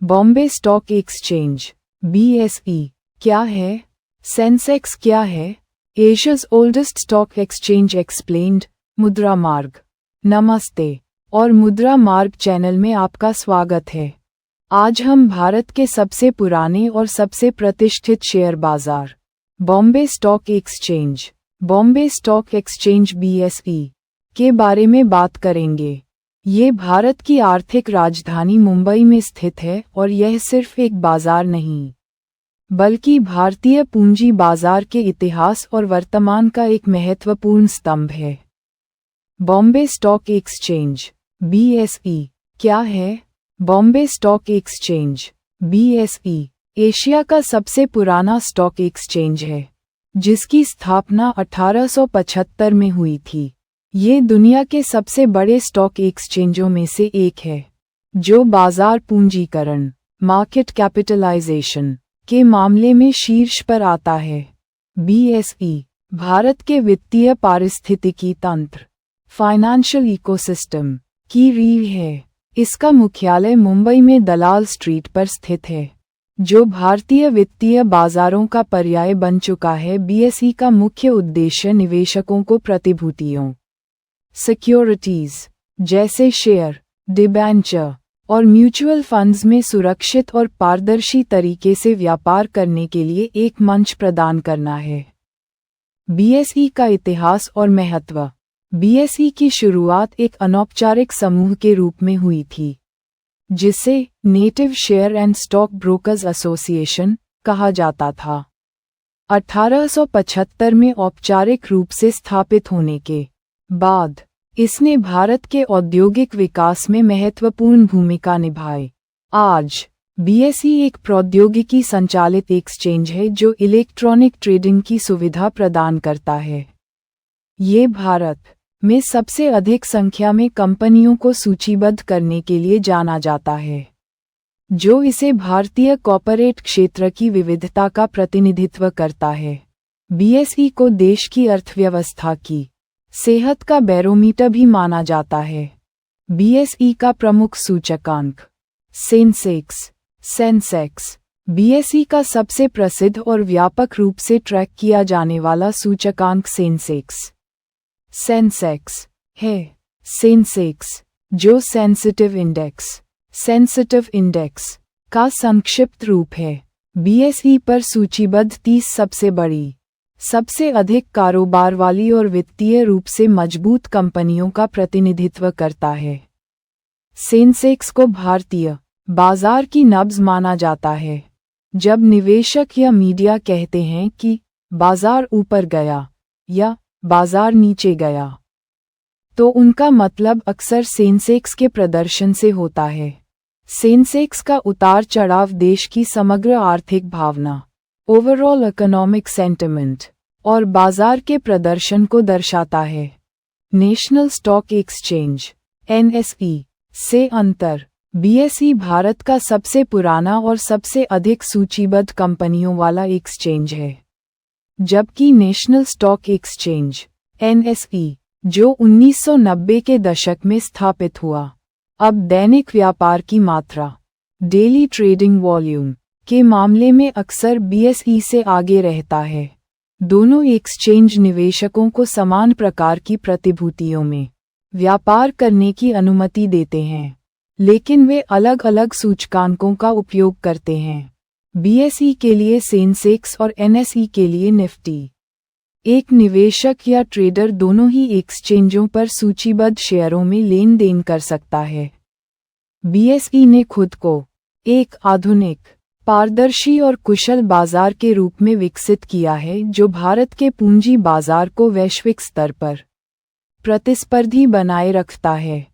Bombay stock exchange BSE क्या है? Sensex क्या है? एशिया's ओल्डेस्ट स्टॉक एक्सचेंज एक्सप्लेन्ड। मुद्रा मार्ग। नमस्ते और मुद्रा मार्ग चैनल में आपका स्वागत है। आज हम भारत के सबसे पुराने और सबसे प्रतिष्ठित शेयर बाजार बॉम्बे स्टॉक एक्सचेंज BSE के बारे में बात करेंगे। ये भारत की आर्थिक राजधानी मुंबई में स्थित है और यह सिर्फ एक बाजार नहीं, बल्कि भारतीय पूंजी बाजार के इतिहास और वर्तमान का एक महत्वपूर्ण स्तंभ है। बॉम्बे स्टॉक एक्सचेंज BSE क्या है? Bombay stock exchange BSE Asia का सबसे पुराना स्टॉक एक्सचेंज है, जिसकी स्थापना 1875 में हुई थी। ये दुनिया के सबसे बड़े स्टॉक एक्सचेंजों में से एक है, जो बाजार पूंजीकरण मार्केट कैपिटलाइजेशन के मामले में शीर्ष पर आता है। BSE भारत के वित्तीय पारिस्थितिकी तंत्र फाइनेंशियल इकोसिस्टम की रीढ़ है। इसका मुख्यालय मुंबई में दलाल स्ट्रीट पर स्थित है, जो भारतीय वित्तीय बाजारों का पर्याय बन चुका है। BSE का मुख्य उद्देश्य निवेशकों को प्रतिभूतियों सिक्योरिटीज जैसे शेयर, डिबेंचर और म्यूचुअल फंड्स में सुरक्षित और पारदर्शी तरीके से व्यापार करने के लिए एक मंच प्रदान करना है। BSE का इतिहास और महत्व। BSE की शुरुआत एक अनौपचारिक समूह के रूप में हुई थी, जिसे native share and stock brokers association कहा जाता था। 1875 में औपचारिक रूप से स्थापित होने के बाद इसने भारत के औद्योगिक विकास में महत्वपूर्ण भूमिका निभाई। आज BSE एक प्रौद्योगिकी संचालित एक्सचेंज है जो इलेक्ट्रॉनिक ट्रेडिंग की सुविधा प्रदान करता है। ये भारत में सबसे अधिक संख्या में कंपनियों को सूचीबद्ध करने के लिए जाना जाता है, जो इसे भारतीय कॉर्पोरेट क्षेत्र की विविधता का प्रतिनिधित्व करता है। BSE को देश की अर्थव्यवस्था की सेहत का बैरोमीटर भी माना जाता है। BSE का प्रमुख सूचकांक सेंसेक्स BSE का सबसे प्रसिद्ध और व्यापक रूप से ट्रैक किया जाने वाला सूचकांक सेंसेक्स है। सेंसेक्स, जो सेंसिटिव इंडेक्स का संक्षिप्त रूप है, BSE पर सूचीबद्ध 30 सबसे बड़ी, सबसे अधिक कारोबार वाली और वित्तीय रूप से मजबूत कंपनियों का प्रतिनिधित्व करता है। सेंसेक्स को भारतीय बाजार की नब्ज माना जाता है। जब निवेशक या मीडिया कहते हैं कि बाजार ऊपर गया या बाजार नीचे गया, तो उनका मतलब अक्सर सेंसेक्स के प्रदर्शन से होता है। सेंसेक्स का उतार चढ़ाव देश की समग्र आर्थिक भावना, ओवरऑल इकोनॉमिक सेंटिमेंट और बाजार के प्रदर्शन को दर्शाता है। नेशनल स्टॉक एक्सचेंज NSE से अंतर। BSE भारत का सबसे पुराना और सबसे अधिक सूचीबद्ध कंपनियों वाला एक्सचेंज है, जबकि नेशनल स्टॉक एक्सचेंज NSE, जो 1990 के दशक में स्थापित हुआ, अब दैनिक व्यापार की मात्रा डेली ट्रेडिंग वॉल्यूम के मामले में अक्सर BSE से आगे रहता है। दोनों एक्सचेंज निवेशकों को समान प्रकार की प्रतिभूतियों में व्यापार करने की अनुमति देते हैं, लेकिन वे अलग अलग सूचकांकों का उपयोग करते हैं। BSE के लिए सेंसेक्स और NSE के लिए निफ्टी। एक निवेशक या ट्रेडर दोनों ही एक्सचेंजों पर सूचीबद्ध शेयरों में लेन देन कर सकता है। BSE ने खुद को एक आधुनिक, पारदर्शी और कुशल बाजार के रूप में विकसित किया है, जो भारत के पूंजी बाजार को वैश्विक स्तर पर प्रतिस्पर्धी बनाए रखता है।